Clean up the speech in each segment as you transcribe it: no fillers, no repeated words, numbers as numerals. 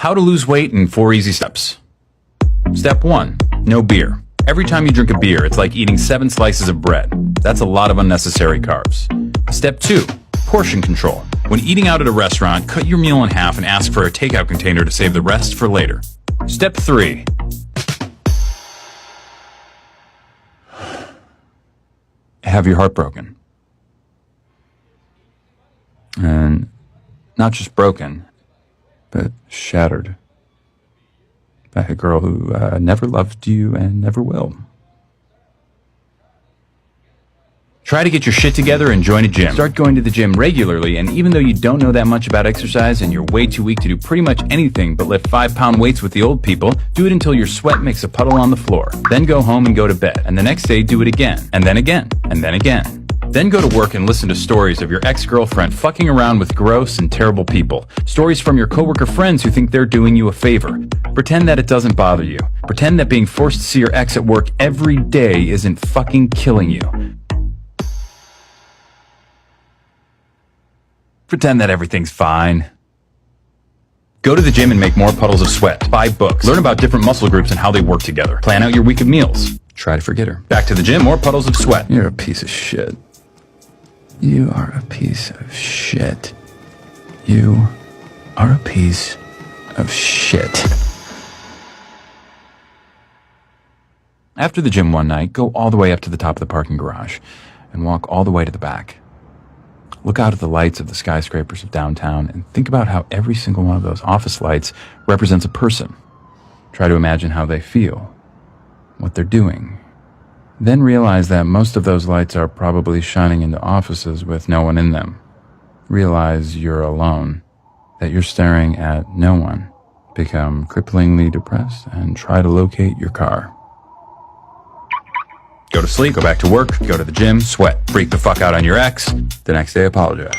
How to lose weight in 4 easy steps. Step 1. No beer. Every time you drink a beer, it's like eating 7 slices of bread. That's a lot of unnecessary carbs. Step 2. Portion control. When eating out at a restaurant, cut your meal in half and ask for a takeout container to save the rest for later. Step 3. Have your heart broken. And not just broken, but shattered by a girl who never loved you and never will. Try to get your shit together and join a gym. Start going to the gym regularly, and even though you don't know that much about exercise and you're way too weak to do pretty much anything but lift 5-pound weights with the old people, do it until your sweat makes a puddle on the floor. Then go home and go to bed. And the next day, do it again. And then again. And then again. Then go to work and listen to stories of your ex-girlfriend fucking around with gross and terrible people. Stories from your coworker friends who think they're doing you a favor. Pretend that it doesn't bother you. Pretend that being forced to see your ex at work every day isn't fucking killing you. Pretend that everything's fine. Go to the gym and make more puddles of sweat. Buy books. Learn about different muscle groups and how they work together. Plan out your week of meals. Try to forget her. Back to the gym, more puddles of sweat. You're a piece of shit. You are a piece of shit. You are a piece of shit. After the gym one night, go all the way up to the top of the parking garage and walk all the way to the back. Look out at the lights of the skyscrapers of downtown and think about how every single one of those office lights represents a person. Try to imagine how they feel, what they're doing. Then realize that most of those lights are probably shining into offices with no one in them. Realize you're alone, that you're staring at no one. Become cripplingly depressed and try to locate your car. Go to sleep, go back to work, go to the gym, sweat, freak the fuck out on your ex, the next day apologize.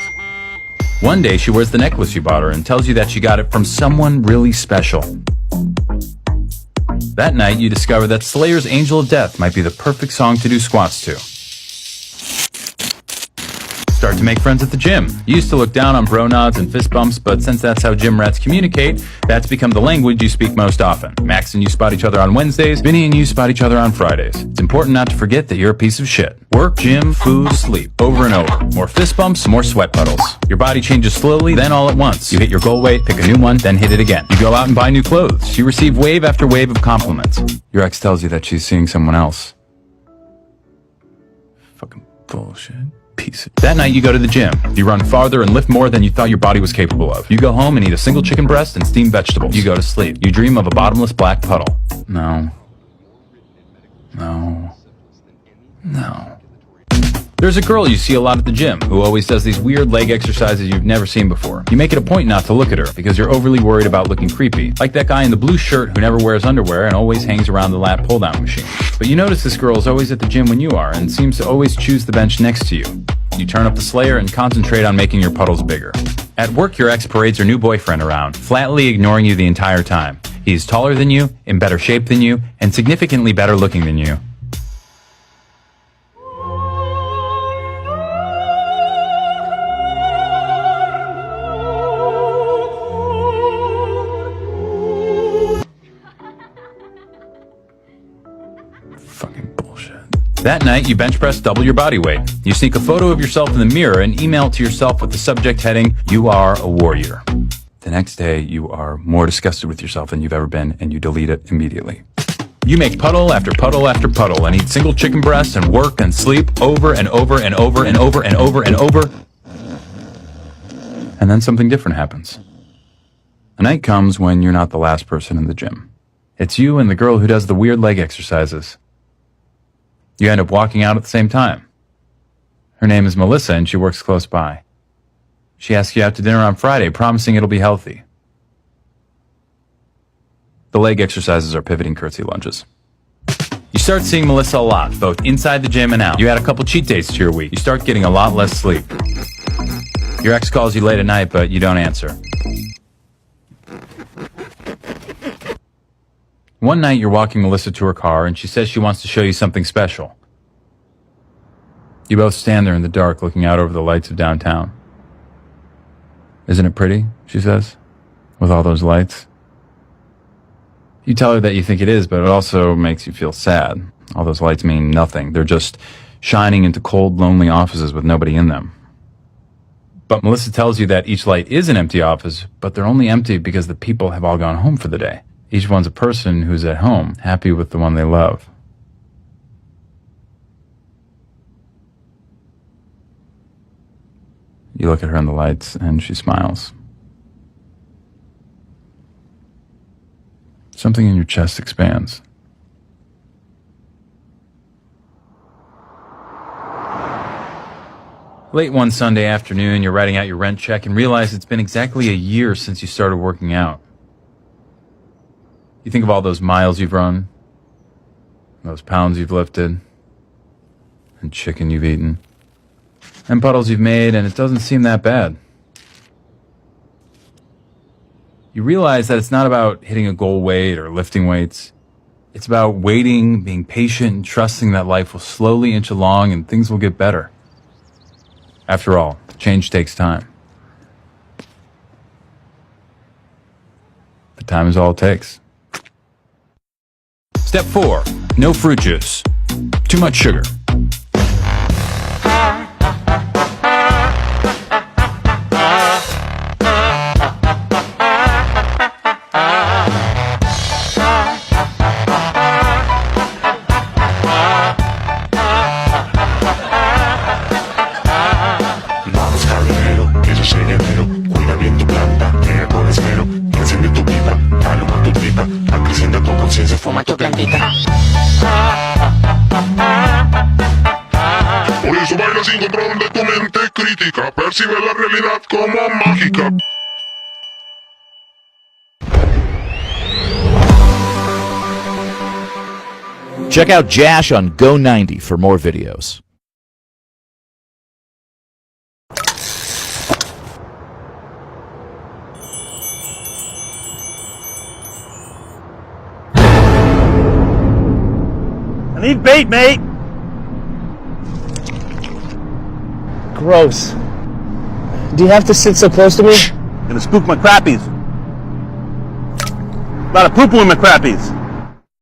One day she wears the necklace you bought her and tells you that she got it from someone really special. That night you discover that Slayer's Angel of Death might be the perfect song to do squats to. Start to make friends at the gym. You used to look down on bro nods and fist bumps, but since that's how gym rats communicate, that's become the language you speak most often. Max and you spot each other on Wednesdays, Vinny and you spot each other on Fridays. It's important not to forget that you're a piece of shit. Work, gym, food, sleep, over and over. More fist bumps, more sweat puddles. Your body changes slowly, then all at once. You hit your goal weight, pick a new one, then hit it again. You go out and buy new clothes. You receive wave after wave of compliments. Your ex tells you that she's seeing someone else. Fucking bullshit. That night you go to the gym. You run farther and lift more than you thought your body was capable of. You go home and eat a single chicken breast and steamed vegetables. You go to sleep. You dream of a bottomless black puddle. No. There's a girl you see a lot at the gym who always does these weird leg exercises you've never seen before. You make it a point not to look at her because you're overly worried about looking creepy. Like that guy in the blue shirt who never wears underwear and always hangs around the lat pull-down machine. But you notice this girl is always at the gym when you are and seems to always choose the bench next to you. You turn up the Slayer and concentrate on making your puddles bigger. At work, your ex parades her new boyfriend around, flatly ignoring you the entire time. He's taller than you, in better shape than you, and significantly better looking than you. That night, you bench press double your body weight. You sneak a photo of yourself in the mirror and email it to yourself with the subject heading, "You are a warrior." The next day, you are more disgusted with yourself than you've ever been, and you delete it immediately. You make puddle after puddle after puddle and eat single chicken breasts and work and sleep over and over and over and over and over and over. And then something different happens. A night comes when you're not the last person in the gym. It's you and the girl who does the weird leg exercises. You end up walking out at the same time. Her name is Melissa and she works close by. She asks you out to dinner on Friday, promising it'll be healthy. The leg exercises are pivoting curtsy lunges. You start seeing Melissa a lot, both inside the gym and out. You add a couple cheat days to your week. You start getting a lot less sleep. Your ex calls you late at night, but you don't answer. One night you're walking Melissa to her car and she says she wants to show you something special. You both stand there in the dark looking out over the lights of downtown. "Isn't it pretty?" she says, "with all those lights?" You tell her that you think it is, but it also makes you feel sad. All those lights mean nothing. They're just shining into cold, lonely offices with nobody in them. But Melissa tells you that each light is an empty office, but they're only empty because the people have all gone home for the day. Each one's a person who's at home, happy with the one they love. You look at her in the lights, and she smiles. Something in your chest expands. Late one Sunday afternoon, you're writing out your rent check and realize it's been exactly a year since you started working out. You think of all those miles you've run, those pounds you've lifted, and chicken you've eaten, and puddles you've made, and it doesn't seem that bad. You realize that it's not about hitting a goal weight or lifting weights. It's about waiting, being patient, and trusting that life will slowly inch along and things will get better. After all, change takes time. But time is all it takes. Step 4. No fruit juice. Too much sugar. Por eso baila sin control de tu mente crítica, percibe la realidad como mágica. Check out Jash on Go90 for more videos. I need bait, mate! Gross. Do you have to sit so close to me? Gonna spook my crappies. About to poo-poo in my crappies.